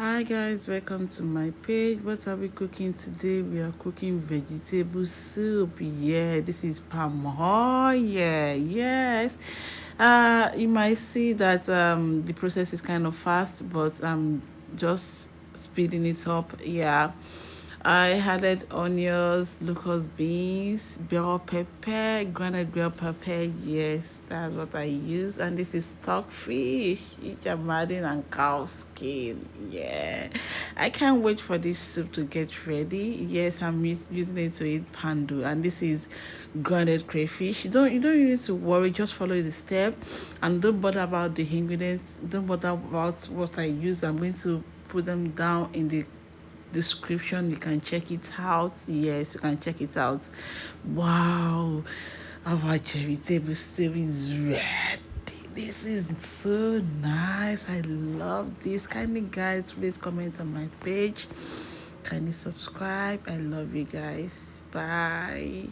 Hi guys, welcome to my page. What are we cooking today? We are cooking vegetable soup. Yeah, this is palm oil. Yes. You might see that the process is kind of fast, but I'm just speeding it up. Yeah, I added onions, locust beans, bell pepper, grounded bell pepper. Yes, that's what I use. And this is stockfish, jamarin, and cow skin. Yeah, I can't wait for this soup to get ready. Yes, I'm using it to eat pandu, and this is grounded crayfish. You don't need to worry. Just follow the step, and don't bother about the ingredients. Don't bother about what I use. I'm going to put them down in the description. You can check it out. Yes, you can check it out. Wow, our vegetable stew is ready. This is so nice. I love this. Kindly guys, please comment on my page. Kindly subscribe. I love you guys. Bye.